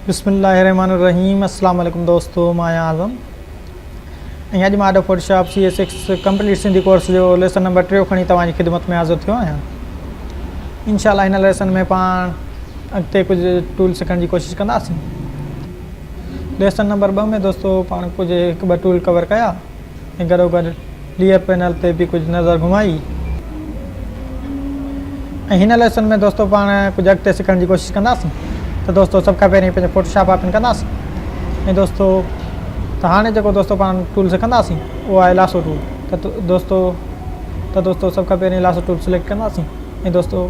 बिस्मिल्लाहिर्रहमानिर्रहीम। अस्सलाम वालेकुम दोस्तों, मां आज़म। ऐं अॼु मां adobe Photoshop CS6 complete Sindhi course जो लेसन नंबर 3 खणी तव्हांजी ख़िदमत में हाज़िर थियो आहियां। इंशाअल्लाह हिन लेसन में पाण अॻिते कुझु टूल सिखण जी कोशिशि कंदासीं। लेसन नंबर 2 में दोस्तों पाण कुझु 1-2 टूल कवर कया ऐं गॾोगॾु लेयर पैनल ते बि कुझु नज़र घुमाई। ऐं हिन लेसन में दोस्तों पाण कुझु अॻिते सिखण जी कोशिशि कंदासीं। तो दोस्तों सब खां पहिरीं पंहिंजो फोटोशॉप ओपन कंदासीं ऐं दोस्तों हाणे जेको दोस्तों पाण टूल सिखंदासीं उहो आहे लासो टूल। दोस्तों सब खां पहिरीं लासो टूल सिलेक्ट कंदासीं ऐं दोस्तों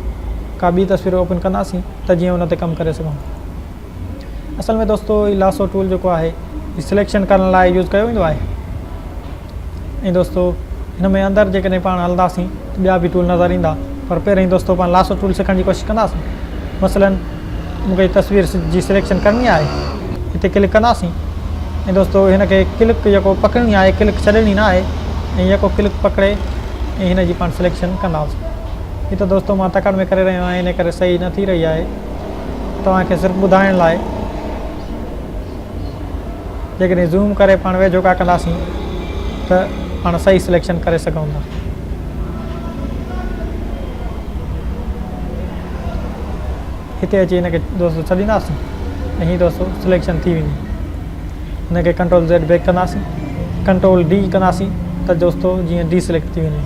का ॿी तस्वीर ओपन कंदासीं त जीअं उन ते कमु करे सघूं। असल में दोस्तों ही लासो टूल जेको आहे सिलेक्शन करण लाइ यूज़ कयो वेंदो आहे। ऐं दोस्तों हिन में अंदरि जेकॾहिं पाण हलंदासीं त ॿिया बि टूल नज़र ईंदा, पर पहिरीं दोस्तों पाण लासो टूल सिखण जी कोशिशि कंदासीं। मसलन मूंखे तस्वीर जी सिलेक्शन करणी आहे, हिते क्लिक कंदासीं ऐं दोस्तों हिन खे क्लिक जेको पकड़नी आहे, क्लिक छॾणी न आहे ऐं जेको क्लिक पकड़े ऐं हिन जी पाण सिलेक्शन कंदासीं। हीअ त दोस्तों मां तकड़ में करे रहियो आहियां, इन करे सही न थी रही आहे। तव्हांखे सिर्फ़ु ॿुधाइण लाइ जेकॾहिं ज़ूम करे पाण वेझो का कंदासीं त पाण सही सिलेक्शन करे सघूं था। हिते अची हिन खे दोस्तों छॾींदासीं ऐं हीअ दोस्तों सिलेक्शन थी वेंदी। हिन खे Ctrl+Z बैक कंदासीं, Ctrl+D कंदासीं त दोस्तों जीअं डी सिलेक्ट थी वेंदी।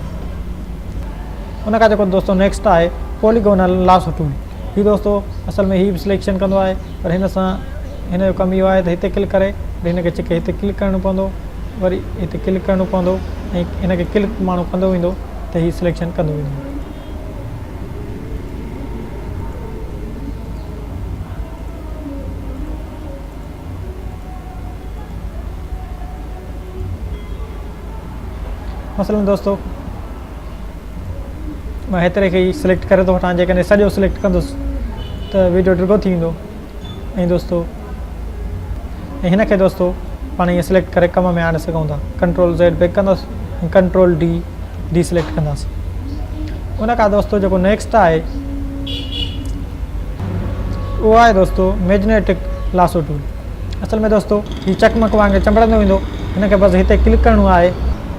उन खां जेको दोस्तों नेक्स्ट आहे पॉलीगोनल लासो टूल। हीअ दोस्तों असल में हीअ बि सिलेक्शन कंदो आहे, पर हिन सां हिन जो कमु इहो आहे त हिते क्लिक करे हिन खे चिके हिते क्लिक करिणो पवंदो, वरी हिते क्लिक करिणो पवंदो ऐं हिन खे क्लिक माण्हू कंदो वेंदो त हीअ सिलेक्शन कंदो वेंदो। मसलन दोस्तों मां हेतिरे खे ई सिलेक्ट करे थो वठां, जेकॾहिं सॼो सिलेक्ट कंदुसि त वीडियो डिघो थी वेंदो। ऐं दोस्तों हिन खे दोस्तों पाण ईअं सिलेक्ट करे कम में आणे सघूं था। Ctrl+Z बैक कंदुसि ऐं Ctrl+D सिलेक्ट कंदासीं। उन खां दोस्तों जेको नेक्स्ट आहे उहो आहे दोस्तों मैग्नेटिक लासो टूल। असल में दोस्तों हीअ चकमक वांगुरु चंबड़ंदो वेंदो, हिन खे बसि हिते क्लिक करिणो आहे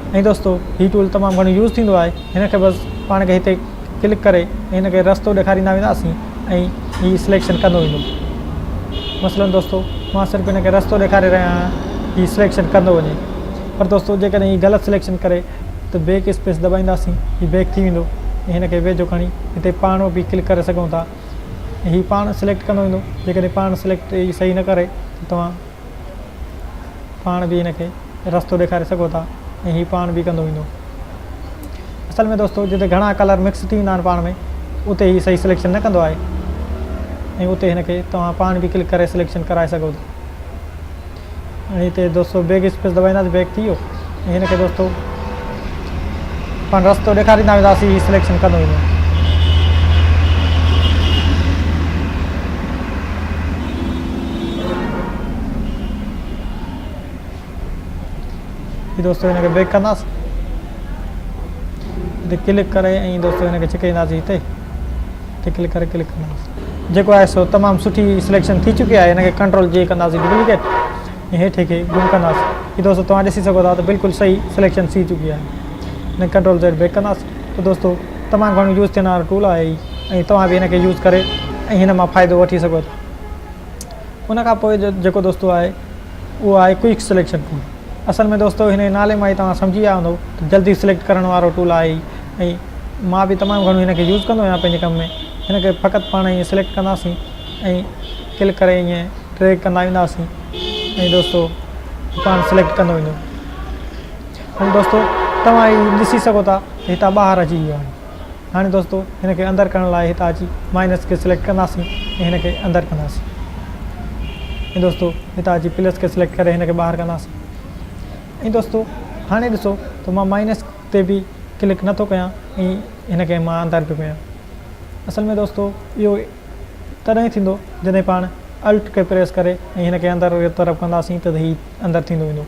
ऐं दोस्तों हीअ टूल तमामु घणो यूज़ थींदो आहे। हिन खे बसि पाण खे हिते क्लिक करे हिन खे रस्तो ॾेखारींदा वेंदासीं ऐं हीअ सिलेक्शन कंदो वेंदो। मसलन दोस्तों मां सिर्फ़ु हिन खे रस्तो ॾेखारे रहियो आहियां, हीअ सिलेक्शन कंदो वञे। पर दोस्तों जेकॾहिं हीअ ग़लति सिलेक्शन करे त बैक स्पेस दॿाईंदासीं, हीअ बैक थी वेंदो ऐं हिन खे वेझो खणी हिते पाण बि क्लिक करे सघूं था ऐं हीअ पाण सिलेक्ट कंदो वेंदो। जेकॾहिं पाण सिलेक्ट हीअ सही न करे त तव्हां पाण बि हिन खे रस्तो ॾेखारे सघो था ऐं हीअ पाण बि कंदो वेंदो। असल में दोस्तों जिते घणा कलर मिक्स थी वेंदा आहिनि पाण में, उते हीअ सही सिलेक्शन न कंदो आहे ऐं उते हिन खे तव्हां पाण बि क्लिक करे सिलेक्शन कराए सघो था। ऐं हिते दोस्तों बैक स्पेस दॿाईंदासीं, बैक थी वियो ऐं हिन खे दोस्तों पाण रस्तो ॾेखारींदा वेंदासीं, हीअ सिलेक्शन कंदो वेंदो। दोस्तों हिन खे बैक कंदासीं, हिते क्लिक करे ऐं दोस्तों हिन खे छिकाईंदासीं, हिते क्लिक करे क्लिक कंदासीं। जेको आहे सो तमामु सुठी सिलेक्शन थी चुकी आहे। हिन खे Ctrl+J कंदासीं डुप्लीकेट ऐं हेठि खे गुम कंदासीं। हीअ दोस्तों तव्हां ॾिसी सघो था त बिल्कुलु सही सिलेक्शन थी चुकी आहे। हिन Ctrl+Z बैक कंदासीं त दोस्तों तमामु घणो यूज़ थियण वारो टूल आहे ऐं तव्हां बि हिन खे यूज़ करे ऐं हिन मां फ़ाइदो वठी सघो था। उन खां पोइ जेको दोस्तों आहे उहो आहे क्विक सिलेक्शन टूल। असल में दोस्तों हिन नाले मां ई तव्हां सम्झी विया हूंदो त जल्दी सिलेक्ट करण वारो टूल आहे ऐं मां बि तमामु घणो हिन खे यूज़ कंदो आहियां पंहिंजे कम में। हिन खे फ़क़ति पाण ईअं सिलेक्ट कंदासीं ऐं क्लिक करे ईअं ड्रैग कंदा वेंदासीं ऐं दोस्तों पाण सिलेक्ट कंदो वेंदो। हाणे दोस्तों तव्हां हीअ ॾिसी सघो था हितां ॿाहिरि अची वियो आहे। हाणे दोस्तों हिन खे अंदरि करण लाइ हितां अची माइनस खे सिलेक्ट कंदासीं ऐं हिन खे अंदरि कंदासीं ऐं दोस्तों हितां अची प्लस खे सिलेक्ट करे हिन खे ॿाहिरि कंदासीं। ऐं दोस्तों हाणे ॾिसो त मां माइनस ते बि क्लिक नथो कयां ऐं हिन खे मां अंदरि पियो कयां। असल में दोस्तों इहो तॾहिं थींदो जॾहिं पाण अल्ट खे प्रेस करे ऐं हिन खे अंदरि तरफ़ कंदासीं त हीअ अंदरि थींदो वेंदो।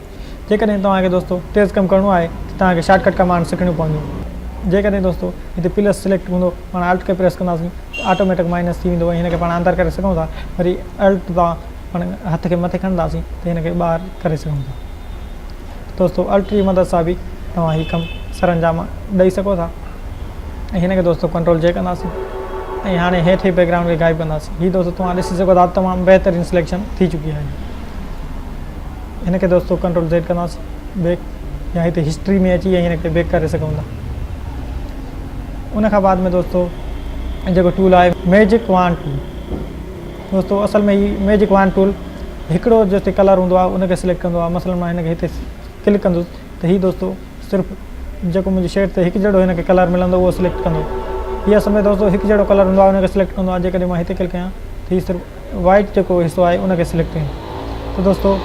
जेकॾहिं तव्हांखे दोस्तों तेज़ कमु करिणो आहे त तव्हांखे शॉर्टकट कमांड सिखणियूं पवंदियूं। जेकॾहिं दोस्तों हिते प्लस सिलेक्ट हूंदो, पाण अल्ट खे प्रेस कंदासीं ऑटोमेटिक माइनस थी वेंदो ऐं हिन खे पाण अंदरि करे सघूं था। वरी अल्ट तव्हां पाण हथ खे मथे खणंदासीं त हिन खे ॿाहिरि करे सघूं था। दोस्तों अल्ट जी मदद सां बि तव्हां हीउ कमु सरअंजाम ॾेई सघो था। ऐं हिन खे दोस्तों कंट्रोल जे कंदासीं ऐं हाणे हेठि बैकग्राउंड खे गाइब कंदासीं। हीउ दोस्तों तव्हां ॾिसी सघो था तमामु बहितरीनु सिलेक्शन थी चुकी आहे। हिन खे दोस्तों कंट्रोल Z कंदासीं बैक, या हिते हिस्ट्री में अची ऐं हिन खे बैक करे सघूं था। उन खां बाद में दोस्तों जेको टूल आहे मैजिक वान टूल। दोस्तों असल में ही मैजिक वान टूल हिकिड़ो जिते कलर हूंदो आहे उनखे सिलेक्ट कंदो आहे। मसलन मां हिन खे हिते क्लिक कंदुसि त हीउ दोस्तों सिर्फ़ु जेको मुंहिंजी शेड ते हिकु जहिड़ो हिन खे कलर मिलंदो उहो सिलेक्ट कंदो। हीअ असल में दोस्तों हिकु जहिड़ो कलर हूंदो आहे उनखे सिलेक्ट कंदो आहे। जेकॾहिं मां हिते क्लिक कयां त हीउ सिर्फ़ु वाइट जेको हिसो आहे उनखे सिलेक्ट कयूं। त दोस्तों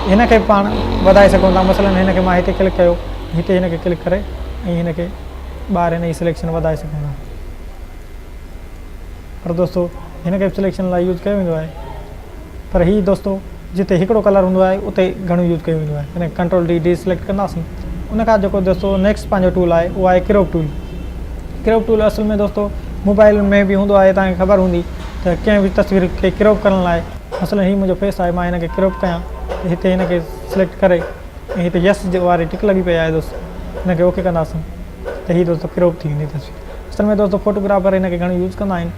हिन खे पाण वधाए सघूं था। मसलन हिन खे मां हिते क्लिक कयो, हिते हिन खे क्लिक करे ऐं हिन खे ॿाहिरि हिन जी सिलेक्शन वधाए सघूं था। पर दोस्तों हिन खे सिलेक्शन लाइ यूज़ कयो वेंदो आहे, पर हीउ दोस्तों जिते हिकिड़ो कलर हूंदो आहे उते घणो यूज़ कयो वेंदो आहे। हिन कंट्रोल डी सिलेक्ट कंदासीं। उन खां जेको दोस्तों नेक्स्ट पंहिंजो टूल आहे उहो आहे क्रॉप टूल। क्रॉप टूल असल में दोस्तों मोबाइल में बि हूंदो आहे, तव्हांखे ख़बर हूंदी त कंहिं बि तस्वीर खे क्रॉप करण लाइ। मसलन हीउ मुंहिंजो फेस आहे, मां हिन खे क्रॉप कयां त हिते हिन खे सिलेक्ट करे ऐं हिते यस वारी टिक लॻी पई आहे दोस्तों, हिन खे ओके कंदासीं त हीउ दोस्तों क्रॉप थी वेंदी तस्वीर। असल में दोस्तों फोटोग्राफर हिन खे घणो यूज़ कंदा आहिनि,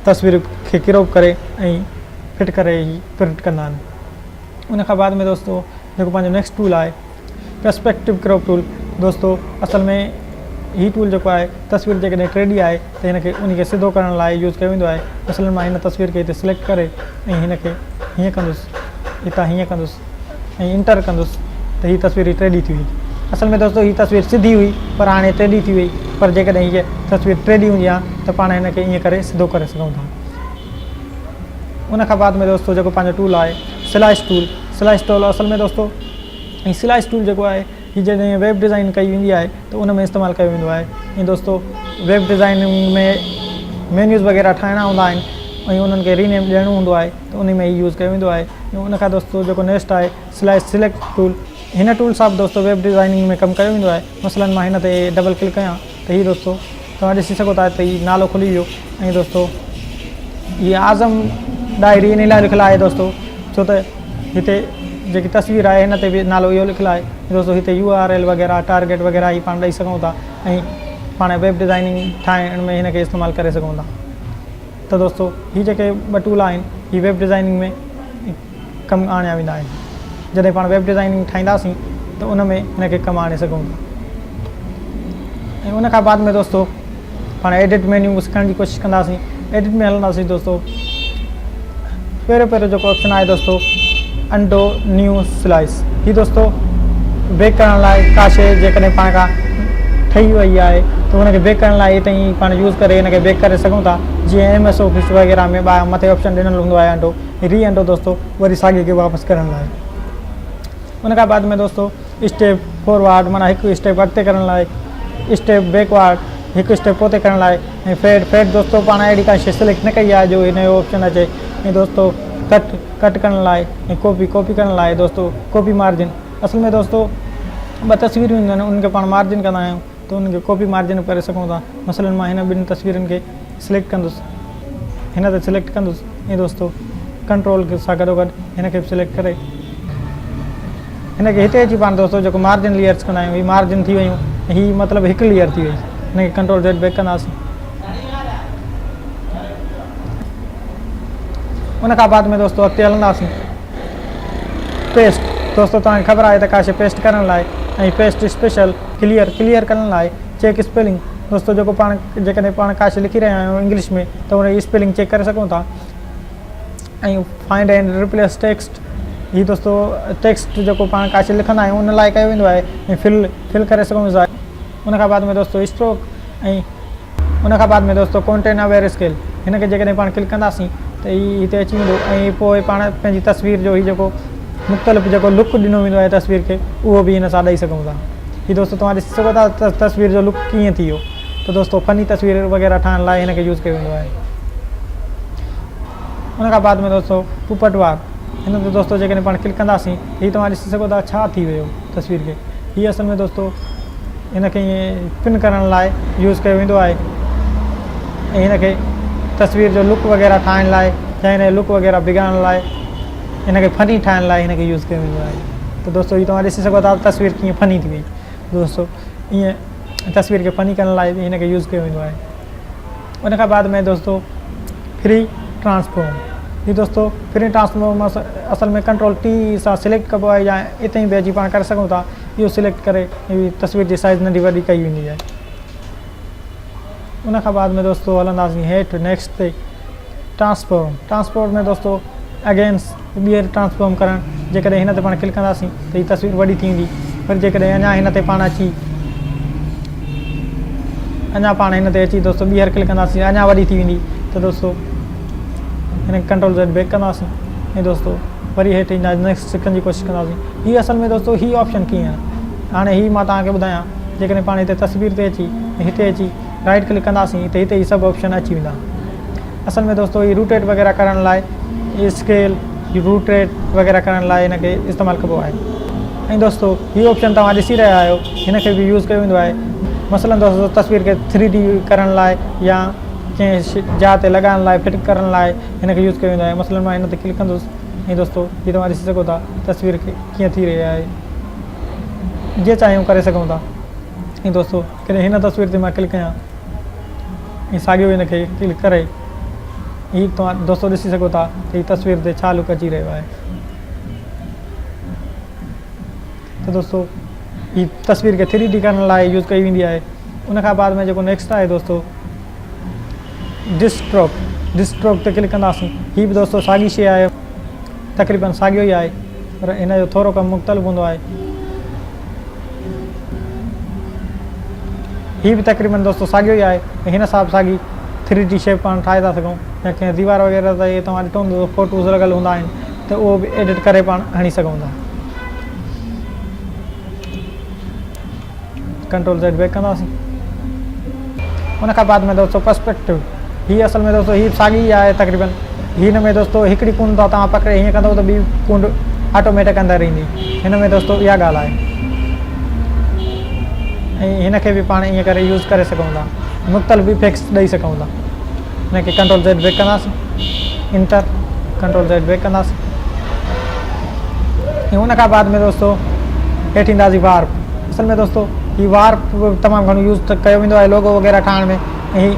तस्वीर खे क्रॉप करे ऐं फिट करे ही प्रिंट कंदा आहिनि। उन खां बाद में दोस्तों जेको पंहिंजो नेक्स्ट टूल आहे पर्सपेक्टिव क्रॉप टूल। दोस्तों असल में हीउ टूल जेको आहे तस्वीर जेकॾहिं टेढ़ी आहे त हिन खे उन खे सिधो करण लाइ यूज़ कयो वेंदो आहे। मसलन मां हिन तस्वीर खे हिते सिलेक्ट करे ऐं हिन खे हीअं कंदुसि, हितां हीअं कंदुसि ऐं इंटर कंदुसि त हीअ तस्वीर टेढ़ी थी वई। असल में दोस्तों हीअ तस्वीर सिधी हुई पर हाणे टेढ़ी थी वई। पर जेकॾहिं हीअ तस्वीर टेढ़ी हूंदी आहे त पाण हिन खे ईअं करे सिधो करे सघूं था। उन खां बाद में दोस्तों जेको पंहिंजो टूल आहे स्लाइस टूल। स्लाइस टूल असल में दोस्तों ही स्लाइस टूल जेको आहे हीअ जॾहिं वेब डिज़ाइन कई वेंदी आहे त उन में इस्तेमालु कयो वेंदो आहे। ऐं दोस्तों वेब डिज़ाइनिंग में मेन्यूज़ वग़ैरह ठाहिणा हूंदा आहिनि ऐं उन्हनि खे रीनेम ॾियणो हूंदो आहे त उन में ही यूज़ कयो वेंदो आहे। ऐं उन खां दोस्तों जेको नेक्स्ट आहे स्लाइस सिलेक्ट टूल। हिन टूल सां बि दोस्तों वेब डिज़ाइनिंग में कमु कयो वेंदो आहे। मसलन मां हिन ते डबल क्लिक कयां त हीउ दोस्तों तव्हां ॾिसी सघो था त हीउ नालो खुली वियो। ऐं दोस्तों हीअ आज़म डायरी इन लाइ लिखियलु आहे दोस्तों छो त हिते जेकी तस्वीर आहे हिन ते बि नालो इहो लिखियलु आहे। दोस्तों हिते URL वग़ैरह टारगेट वग़ैरह ही पाण ॾेई सघूं था ऐं पाण वेब डिज़ाइनिंग ठाहिण में हिन खे इस्तेमालु करे सघूं था। त दोस्तों हीअ जेके ॿ टूल आहिनि हीअ वेब डिज़ाइनिंग में कमु आणिया वेंदा आहिनि। जॾहिं पाण वेब डिज़ाइनिंग ठाहींदासीं त उन में हिन खे कमु आणे सघूं था। ऐं उन खां बाद में दोस्तों पाण एडिट मेन्यू सिखण जी कोशिशि कंदासीं। एडिट में हलंदासीं दोस्तों पहिरियों जेको ऑप्शन आहे दोस्तों अंडो न्यू स्लाइस। हीअ दोस्तों बेक करण लाइ का शइ जेकॾहिं पाण खां ठही वई आहे त हुनखे बेक करण लाइ हिते ई पाण यूज़ करे हिन खे बेक करे सघूं था। जीअं MS ऑफिस वग़ैरह में मथे ऑप्शन ॾिनल हूंदो आहे अंडो अंडो दोस्तों वरी साॻे खे वापसि करण लाइ। उन खां बाद में दोस्तों स्टेप फॉरवर्ड माना हिकु स्टेप अॻिते करण लाइ, स्टेप बैकवर्ड हिकु स्टेप पोइ करण लाइ, ऐं फेड दोस्तों पाण अहिड़ी का शइ सिलेक्ट न कई आहे जो हिन जो ऑप्शन अचे। ऐं दोस्तों कट करण लाइ ऐं कॉपी करण लाइ दोस्तों कॉपी मार्जिन। असल में दोस्तों ॿ तस्वीरूं हूंदियूं आहिनि उनखे पाण मार्जिन कंदा आहियूं त उनखे कॉपी मार्जिन करे सघूं था। मसलन मां हिन ॿिनि तस्वीरुनि खे सिलेक्ट कंदुसि, हिन ते सिलेक्ट कंदुसि ऐं दोस्तों कंट्रोल सां गॾोगॾु हिन खे बि सिलेक्ट करे हिन खे हिते अची पाण दोस्तों जेको मार्जिन लेयर्स कंदा आहियूं हीअ मार्जिन थी वियूं। हीअ मतिलबु हिकु लेयर थी वई। हिन खे कंट्रोल Z बैक कंदासीं। उन खां बाद में दोस्तों अॻिते हलंदासीं पेस्ट। दोस्तों तव्हांखे ख़बर आहे त का शइ पेस्ट करण लाइ ऐं पेस्ट स्पेशल क्लियर करण लाइ चेक स्पेलिंग। दोस्तों जेको पाण जेकॾहिं पाण का शइ लिखी रहिया आहियूं इंग्लिश में त उन स्पेलिंग चेक करे सघूं था। ऐं फाइंड एंड रिप्लेस टेक्स्ट। हीअ दोस्तों टेक्स्ट जेको पाण का शइ लिखंदा आहियूं उन लाइ कयो वेंदो आहे ऐं फिल करे सघूं था। उन खां बाद में दोस्तों स्ट्रोक ऐं उन खां बाद में दोस्तों कॉन्टेंट अवेयर स्केल। हिन खे जेकॾहिं पाण क्लिक कंदासीं त हीअ हिते अची वेंदो ऐं पोइ पाण पंहिंजी तस्वीर जो हीअ जेको मुख़्तलिफ़ जेको लुक ॾिनो वेंदो आहे तस्वीर खे उहो बि हिन सां ॾेई सघूं था। हीअ दोस्तों तव्हां ॾिसी सघो था तस्वीर जो लुक कीअं थी वियो। त दोस्तों फ़नी तस्वीर वग़ैरह ठाहिण लाइ हिन खे यूज़ कयो वेंदो आहे। उन खां बाद में दोस्तों पुपटवार। हिन ते दोस्तों जेकॾहिं पाण क्लिक कंदासीं हीअ तव्हां ॾिसी सघो था छा थी वियो तस्वीर खे। हीअ असल में दोस्तों हिन खे ईअं पिन करण लाइ यूज़ कयो वेंदो आहे ऐं हिन खे तस्वीर जो लुक वग़ैरह ठाहिण लाइ या हिन जो लुक वग़ैरह बिगाड़ण लाइ इनके फनी ठाहिण लाइ हिनखे यूज़ कयो वेंदो आहे। तो दोस्तों ये तव्हां ॾिसी सघो था तस्वीर कीअं फनी थी वई। दोस्तों ईअं तस्वीर खे फनी करण लाइ हिनखे यूज़ कयो वेंदो आहे। उन खां बाद में दोस्तों फ्री ट्रांसफॉर्म। ये दोस्तों फ्री ट्रांसफॉर्म असल में कंट्रोल टी सां सिलेक्ट कबो आहे, या इते ई भेजी पाण करे सघूं था। इहो सिलेक्ट करे तस्वीर जी साइज़ नंढी वॾी कई वेंदी आहे। उन खां बाद में दोस्तों हलंदासीं हेठि नेक्स्ट ते ट्रांसफॉर्म। ट्रांसफॉर्म में दोस्तों अगेंस्ट ॿीहर ट्रांसफॉर्म करणु, जेकॾहिं हिन ते पाण क्लिक कंदासीं त हीअ तस्वीर वॾी थींदी। पर जेकॾहिं अञा हिन ते पाण अची दोस्तों ॿीहर क्लिक कंदासीं अञा वॾी थी वेंदी। त दोस्तों हिन कंट्रोल Z बैक कंदासीं ऐं दोस्तों वरी हेठि ईंदा नेक्स्ट सिकण जी कोशिशि कंदासीं। हीअ असल में दोस्तों हीअ ऑप्शन कीअं आहे, हाणे हीअ मां तव्हांखे ॿुधायां। जेकॾहिं पाण हिते तस्वीर ते अची हिते अची राइट क्लिक कंदासीं त हिते ही सभु ऑप्शन अची वेंदा। असल में दोस्तों हीअ रोटेट वग़ैरह करण लाइ स्केल रोटेट वग़ैरह करण लाइ हिनखे इस्तेमालु कबो आहे। ऐं दोस्तों हीअ ऑप्शन तव्हां ॾिसी रहिया आहियो, हिनखे बि यूज़ कयो वेंदो आहे। मसलन दोस्तों तस्वीर खे 3D करण लाइ या कंहिं जाइ ते लॻाइण लाइ फिट करण लाइ हिनखे यूज़ कयो वेंदो आहे। मसलन मां हिन ते क्लिक कंदुसि ऐं दोस्तों हीअ तव्हां ॾिसी सघो था तस्वीर खे कीअं थी रही आहे, जीअं चाहियूं करे सघूं था। ऐं दोस्तों कॾहिं हिन तस्वीर ते मां क्लिक कयां ऐं साॻियो हिनखे क्लिक करे हीअ तव्हां दोस्तों ॾिसी सघो था त हीअ तस्वीर ते छा लुक अची रहियो आहे। त दोस्तों हीअ तस्वीर खे 3D करण लाइ यूज़ कई वेंदी आहे। उन खां बाद में जेको नेक्स्ट आहे दोस्तों डिस्ट्रोक ते क्लिक कंदासीं। हीअ बि दोस्तों साॻी शइ आहे, तक़रीबन साॻियो ई आहे, पर हिन जो थोरो कमु मुख़्तलिफ़ हूंदो आहे। हीअ बि तक़रीबन दोस्तों साॻियो ई आहे। हिन सां साॻी 3D शेप पाण ठाहे था सघूं, या कंहिं दीवार वग़ैरह ते तव्हां ॾिठो हूंदो फोटोज़ लॻल हूंदा आहिनि त उहो बि एडिट करे पाण हणी सघूं था। कंट्रोल Z बैक कंदासीं। उन खां बाद में दोस्तों पर्सपेक्टिव। हीअ असल में दोस्तों हीअ साॻी ई आहे तक़रीबन। हिन में दोस्तों हिकिड़ी कुंड था तव्हां पकिड़े हीअं कंदव त ॿी कुंड ऑटोमेटिक अंदरि ईंदी। हिन में दोस्तों इहा ॻाल्हि आहे। ऐं हिनखे बि पाण ईअं करे यूज़ करे सघूं था, मुख़्तलिफ़ इफेक्ट्स ॾेई सघूं था। हिनखे कंट्रोल Z बैक कंदासीं, इंटर कंट्रोल Z बैक कंदासीं। ऐं उन खां बाद में दोस्तों हेठि ईंदासीं वार्प। असल में दोस्तों हीअ वार्प तमामु घणो यूज़ कयो वेंदो आहे लोगो वग़ैरह ठाहिण में। ऐं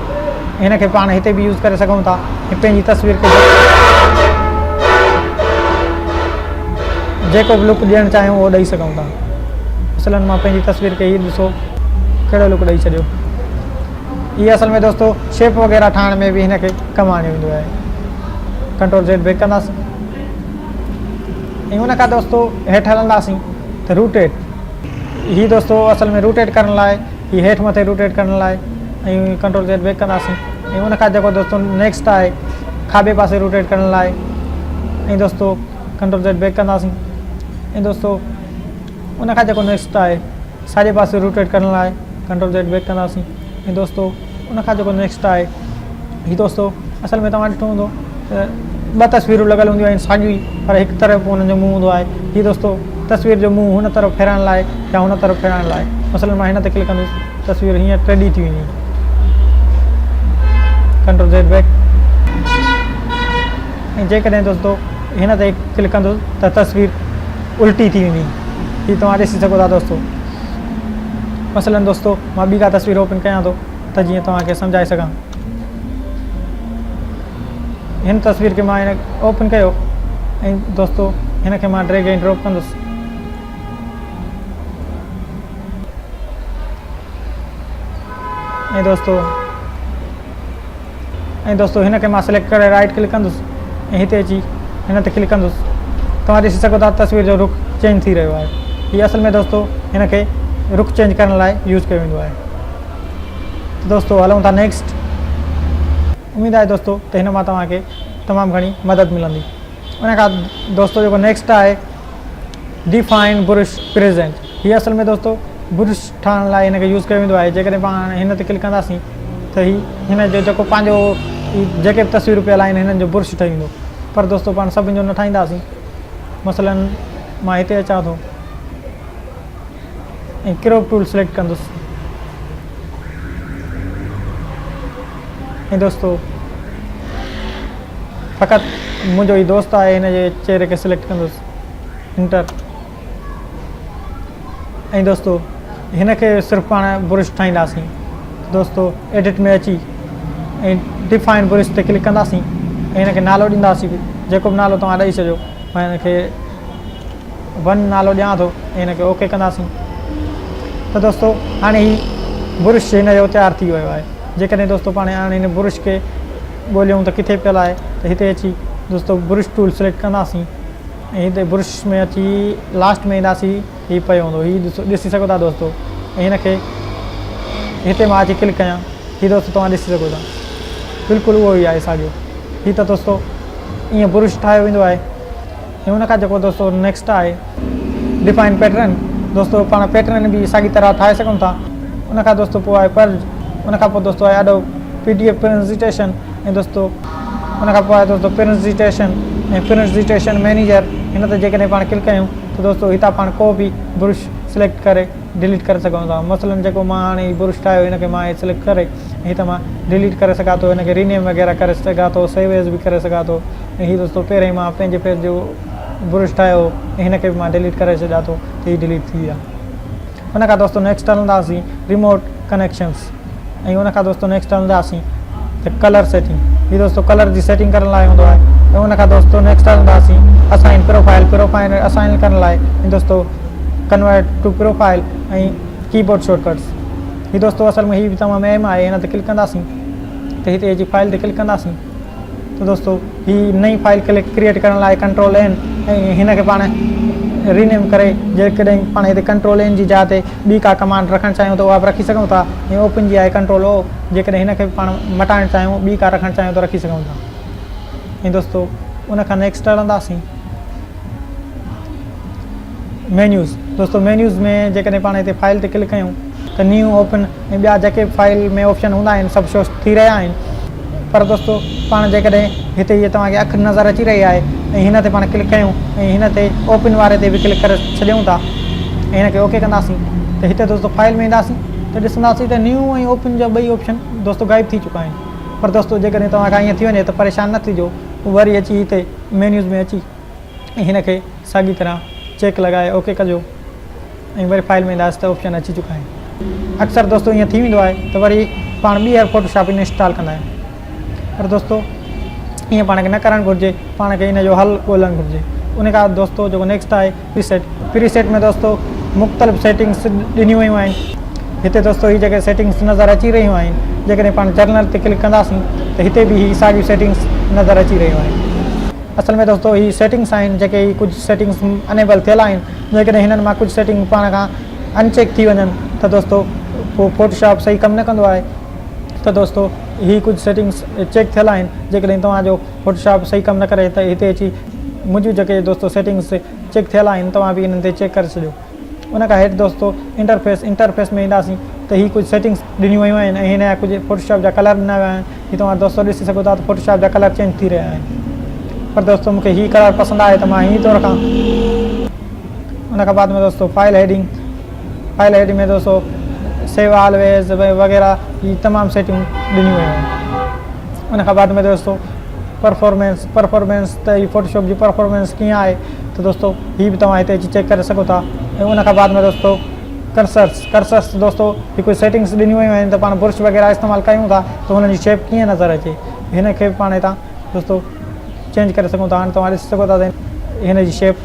हिनखे पाण हिते बि यूज़ करे सघूं था, पंहिंजी तस्वीर खे जेको बि लुक ॾियणु चाहियूं उहो ॾेई सघूं था। मसलन मां पंहिंजी तस्वीर खे हीअ ॾिसो कहिड़ो लुक ॾेई छॾियो। हीअ असल में दोस्तों शेप वग़ैरह ठाहिण में बि हिनखे कमु आणियो वेंदो आहे। कंट्रोल Z बैक कंदासीं। ऐं उन खां दोस्तों हेठि हलंदासीं त रोटेट। हीअ दोस्तों असल में रोटेट करण लाइ हीअ हेठि मथे रोटेट करण लाइ ऐं कंट्रोल Z बैक कंदासीं। ऐं उन खां जेको दोस्तों नेक्स्ट आहे खाॿे पासे रोटेट करण लाइ, ऐं दोस्तों कंट्रोल Z बैक कंदासीं। ऐं दोस्तों उन खां जेको नेक्स्ट आहे साॼे पासे रोटेट करण लाइ कंट्रोल Z बैक कंदासीं। ऐं दोस्तों उन खां जेको नेक्स्ट आहे हीअ दोस्तों असल में तव्हां ॾिठो हूंदो त ॿ तस्वीरूं लॻल हूंदियूं आहिनि साॻियूं ई, पर हिकु तरफ़ हुननि जो मुंहुं हूंदो आहे। हीअ दोस्तों तस्वीर जो मुंहुं हुन तरफ़ फेराइण लाइ या हुन तरफ़ फेराइण लाइ। मसलन मां हिन ते क्लिक कंदुसि तस्वीर हीअं टेढ़ी थी वेंदी। Control Z back. ऐं जेकॾहिं दोस्तों हिन ते क्लिक कंदुसि त तस्वीर उल्टी थी वेंदी। हीअ तव्हां ॾिसी सघो था दोस्तों। मसलन दोस्तों मां ॿी का तस्वीर ओपन कयां थो त जीअं तव्हांखे सम्झाए सघां। हिन तस्वीर खे मां हिन ओपन कयो ऐं दोस्तों हिनखे मां ड्रैग एंड ड्रॉप कंदुसि। ऐं दोस्तों हिनखे मां सिलेक्ट करे राइट क्लिक कंदुसि ऐं हिते अची हिन ते क्लिक कंदुसि। तव्हां ॾिसी सघो था तस्वीर जो रुख चेंज थी रहियो आहे। हीअ असल में दोस्तों हिनखे रुख चेंज करण लाइ यूज़ कयो वेंदो आहे। दोस्तों हलूं था नेक्स्ट। उम्मीद आहे दोस्तों त हिन मां तव्हांखे तमामु घणी मदद मिलंदी। उन खां दोस्तों जेको नेक्स्ट आहे डिफाइन ब्रुश प्रेजेंट। हीअ असल में दोस्तों ब्रुश ठाहिण लाइ हिनखे यूज़ कयो वेंदो आहे। जेकॾहिं पाण हिन ते क्लिक कंदासीं त हिन जो जेको पंहिंजो जेके बि तस्वीरूं पियल आहिनि हिननि जो ब्रुश ठही वेंदो। पर दोस्तों पाण सभिनि जो न ठाहींदासीं। मसलन मां हिते अचां थो ऐं क्रॉप टूल सिलेक्ट कंदुसि। ऐं दोस्तों फ़क़ति मुंहिंजो ही दोस्त आहे, हिन जे चेहरे खे सिलेक्ट कंदुसि इंटर। ऐं दोस्तो हिन खे सिर्फ़ु पाण ब्रुश ठाहींदासीं। दोस्तो एडिट में अची ऐं डिफाइन ब्रुश ते क्लिक कंदासीं ऐं हिन खे नालो ॾींदासीं, जेको बि नालो तव्हां ॾेई छॾियो। मां हिन खे 1 नालो ॾियां थो ऐं हिन खे ओके कंदासीं। त दोस्तो हाणे ही ब्रुश हिन जो तयारु थी वियो आहे। जेकॾहिं दोस्तो पाण हाणे हिन ब्रुश खे ॻोल्हियूं त किथे पियल आहे, त हिते अची दोस्तो ब्रुश टूल सिलेक्ट कंदासीं ऐं हिते ब्रुश में अची लास्ट में ईंदासीं, हीउ पियो हूंदो, हीउ ॾिसी सघो था दोस्तो। ऐं हिन खे हिते मां अची क्लिक कयां, हीउ दोस्तो तव्हां ॾिसी सघो था, बिल्कुलु उहो ई आहे साॻियो। हीउ त दोस्तो ईअं ब्रुश ठाहियो वेंदो आहे। ऐं हुन खां जेको दोस्तो नेक्स्ट आहे डिफाइन पैटर्न। दोस्तो पाण पैटर्न बि साॻी तरह ठाहे सघूं था। उन खां दोस्तो पोइ आहे पर्ज, उन खां पोइ दोस्तो आहे एडोब PDF प्रेज़ेंटेशन। ऐं दोस्तो उन खां पोइ आहे दोस्तो प्रेज़ेंटेशन ऐं प्रेज़ेंटेशन मैनेजर। हिन ते जेकॾहिं पाण क्लिक कयूं त दोस्तो हितां पाण को बि ब्रुश सिलेक्ट करे डिलीट करे सघूं था। मसलन जेको मां हाणे ब्रुश ठाहियो, हिन खे मां सिलेक्ट करे हितां मां डिलीट करे सघां थो, हिन खे रीनेम वग़ैरह करे सघां थो, सेव एज़ बि करे सघां थो। ऐं हीउ दोस्तो पहिरियों मां पंहिंजे फेस जो ब्रुश ठाहियो ऐं हिन खे बि मां डिलीट करे छॾियां थो, त हीउ डिलीट थी विया। हुन खां दोस्तो नेक्स्ट हलंदासीं रिमोट कनेक्शन्स। ऐं हुन खां दोस्तो नेक्स्ट हलंदासीं त कलर सेटिंग। हीउ दोस्तो कलर जी सेटिंग करण लाइ हूंदो आहे। ऐं हुन खां दोस्तो नेक्स्ट हलंदासीं असाइन प्रोफाइल असाइन करण लाइ। ऐं दोस्तो कन्वर्ट टू प्रोफाइल ऐं कीबोर्ड शॉर्टकट्स। हीउ दोस्तो असल में हीउ बि तमामु अहम आहे। हिन ते क्लिक कंदासीं त हिते अची फाइल ते क्लिक कंदासीं त दोस्तो हीउ नई फाइल क्रिएट करण लाइ Ctrl+N ऐं हिन खे पाण रीनेम करे जेकॾहिं पाण हिते Ctrl+N जी जाइ ते ॿी का कमांड रखणु चाहियूं त उहा बि रखी सघूं था। ऐं ओपन जी आहे Ctrl+O, जेकॾहिं हिन खे पाण मटाइणु चाहियूं, ॿी का रखणु चाहियूं त रखी सघूं था। ऐं दोस्तो उन खां नेक्स्ट हलंदासीं मेन्यूज़। दोस्तो मेन्यूज़ में जेकॾहिं पाण हिते फाइल ते क्लिक कयूं त न्यू ओपन ऐं ॿिया जेके फाइल में ऑप्शन हूंदा आहिनि सभु शो थी रहिया आहिनि। पर दोस्तो पाण जेकॾहिं हिते हीअ तव्हांखे अखि नज़र अची रही आहे ऐं हिन ते पाण क्लिक कयूं ऐं हिन ते ओपन वारे ते बि क्लिक करे छॾियूं था ऐं हिन खे ओके कंदासीं त हिते दोस्तो फाइल में ईंदासीं त ॾिसंदासीं त न्यू ऐं ओपन जा ॿई ऑप्शन दोस्तो गाइब थी चुका आहिनि। पर दोस्तो जेकॾहिं तव्हांखां ईअं थी वञे त परेशान न थिजो, वरी अची हिते मेन्यूज़ में अची ऐं हिन खे साॻी तरह चेक लॻाए ओके कजो ऐं वरी फाइल में ईंदासीं त ऑप्शन अची चुका आहिनि। अक्सर दोस्तो ईअं थी वेंदो आहे त वरी पाण ॿीहर फोटोशॉप इंस्टॉल कंदा आहियूं। पर दोस्तो ईअं पाण खे न करणु घुरिजे, पाण खे इन जो हल ॻोल्हणु घुरिजे। उन खां दोस्तो जेको नेक्स्ट आहे प्रीसेट में दोस्तो मुख़्तलिफ़ सेटिंग्स ॾिनियूं वयूं आहिनि। हिते दोस्तो हीअ जेके सेटिंग्स नज़र अची रहियूं आहिनि, जेकॾहिं पाण जर्नल ते क्लिक कंदासीं त हिते बि हीअ साॻियूं सेटिंग्स नज़र अची रहियूं आहिनि। असल में दोस्तो हीअ सेटिंग्स आहिनि जेके कुझु सेटिंग्स अनेबल थियल आहिनि। जेकॾहिं हिननि मां कुझु सेटिंग पाण खां अनचेक थी वञनि त दोस्तो पोइ फोटोशॉप सही कमु न कंदो आहे। त दोस्तो हीअ कुझु सेटिंग्स चेक थियल आहिनि। जेकॾहिं तव्हांजो फोटोशॉप सही कमु न करे त हिते अची मुंहिंजूं जेके दोस्तो सेटिंग्स चेक थियल आहिनि तव्हां बि हिननि ते चेक करे छॾियो। उन खां हेठि दोस्तो इंटरफेस में ईंदासीं त हीअ कुझु सेटिंग्स ॾिनियूं वयूं आहिनि ऐं हिन जा कुझु फोटोशॉप जा कलर ॾिना विया आहिनि। हीअ तव्हां दोस्तो ॾिसी सघो था त फोटोशॉप जा कलर चेंज थी रहिया आहिनि। पर दोस्तो मूंखे हीअ कलर पसंदि आहे त मां हीअं थो रखां। उन खां बाद में दोस्तो फाइल हेडिंग में दोस्तो सेव ऑलवेज वग़ैरह हीअ तमामु सेटिंग ॾिनियूं वयूं आहिनि। उन खां बाद में दोस्तो परफॉर्मेंस त हीअ फोटोशॉप जी परफॉर्मेंस कीअं आहे त दोस्तो हीअ बि तव्हां हिते अची चेक करे सघो था। ऐं उन खां बाद में दोस्तो कर्सर्स दोस्तो हीअ कुझु सेटिंग्स ॾिनियूं वयूं आहिनि त पाण ब्रुश वग़ैरह इस्तेमालु कयूं था त हुनजी शेप कीअं नज़र अचे, हिन खे पाण हितां दोस्तो चेंज करे सघूं था। हाणे तव्हां ॾिसी सघो था त हिन जी शेप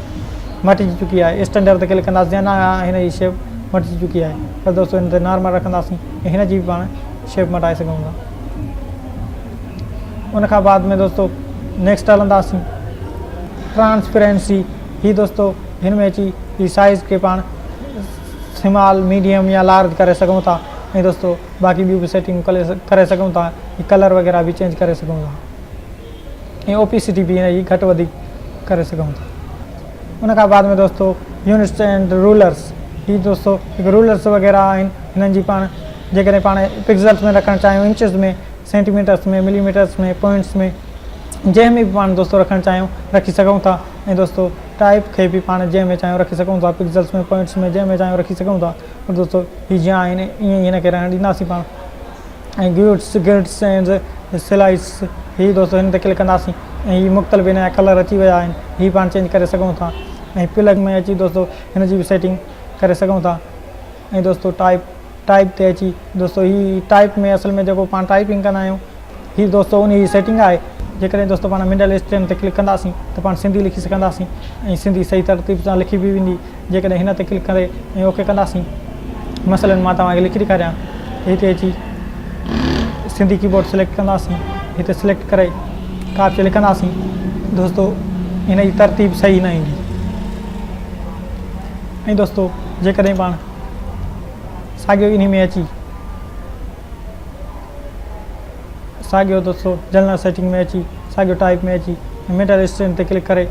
मटिजी चुकी आहे। स्टैंडर्ड ते क्लिक कंदासीं न हिन जी शेप मटिजी चुकी आहे। पर दोस्तो हिन ते नॉर्मल रखंदासीं ऐं हिन जी बि पाण शेप मटाए सघूं था। उन खां बाद में दोस्तो नेक्स्ट हलंदासीं ट्रांसपेरेंसी। हीअ दोस्तो हिन में अची हीअ साइज़ खे पाण स्मॉल मीडियम या लार्ज करे सघूं था। ऐं दोस्तो बाक़ी ॿियूं बि सेटिंग करे सघूं था। हीअ कलर वग़ैरह बि चेंज करे सघूं था ऐं ओपिसिटी बि हिन जी घटि वधीक करे सघूं था। उन खां बाद में दोस्तो यूनिट्स एंड रूलर्स। हीअ दोस्तो हिकु रूलर्स वग़ैरह आहिनि। हिननि जी पाण जेकॾहिं पाण पिक्सल्स में रखणु चाहियूं, इंचिस में, सेंटीमीटर्स में, मिलीमीटर्स में, पॉइंट्स में, जंहिंमें बि पाण दोस्तो रखणु चाहियूं रखी सघूं था। ऐं दोस्तो टाइप खे बि पाण जंहिंमें चाहियूं रखी सघूं था, पिक्सल्स में, पॉइंट्स में, जंहिंमें चाहियूं रखी सघूं था। पर दोस्तो हीअ जीअं आहिनि ईअं ई हिन खे रहणु ॾींदासीं पाण। ऐं ग्रिड्स एंड स्लाइड्स हीअ दोस्तो हिन ते क्लिक कंदासीं ऐं मुख़्तलिफ़ हिन जा कलर अची विया आहिनि, हीअ पाण चेंज करे सघूं था। ऐं प्लग में अची दोस्तों हिन जी बि सेटिंग करे सघूं था। ऐं दोस्तों टाइप ते अची दोस्तों ही टाइप में असल में जेको पाण टाइपिंग कंदा आहियूं ही दोस्तों उन जी सेटिंग आहे। जेकॾहिं दोस्तों पाण मिडल स्टैंड ते क्लिक कंदासीं त पाण सिंधी लिखी सघंदासीं ऐं सिंधी सही तरतीब सां लिखी बि वेंदी। जेकॾहिं हिन ते क्लिक करे ऐं ओके कंदासीं, मसलन मां तव्हांखे लिखी ॾेखारियां, हिते अची सिंधी कीबोर्ड सिलेक्ट कंदासीं, हिते सिलेक्ट करे कापचे लिखंदासीं, दोस्तों हिन जी तरतीब सही न ईंदी। ऐं दोस्तों जेकॾहिं पाण साॻियो इन में अची साॻियो दोस्तों जनरल सेटिंग में अची साॻियो टाइप में अची मिडल स्टैंड ते क्लिक करे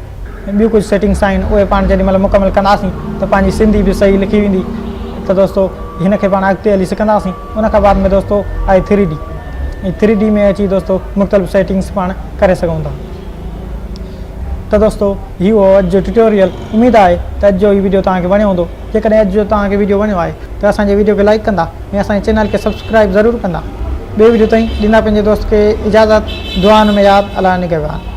ॿियूं कुझु सेटिंग्स आहिनि उहे पाण जेॾी महिल मुकमल कंदासीं त पंहिंजी सिंधी बि सही लिखी वेंदी। त दोस्तों हिन खे पाण अॻिते हली सघंदासीं। उन खां बाद में दोस्तों आहे 3D ऐं 3D में अची दोस्तों मुख़्तलिफ़ सेटिंग्स पाण करे सघूं था। त दोस्तों इहो अॼु जो ट्यूटोरियल, उमेदु आहे त अॼु जो हीउ वीडियो तव्हांखे वणियो हूंदो। जेकॾहिं अॼु जो तव्हांखे वीडियो वणियो आहे त असांजे वीडियो खे लाइक कंदा ऐं असांजे चैनल खे सब्सक्राइब ज़रूरु कंदा। ॿिए वीडियो ताईं ॾींदा पंहिंजे दोस्त खे इजाज़त, दुआनि में यादि, अलाह निगहबान।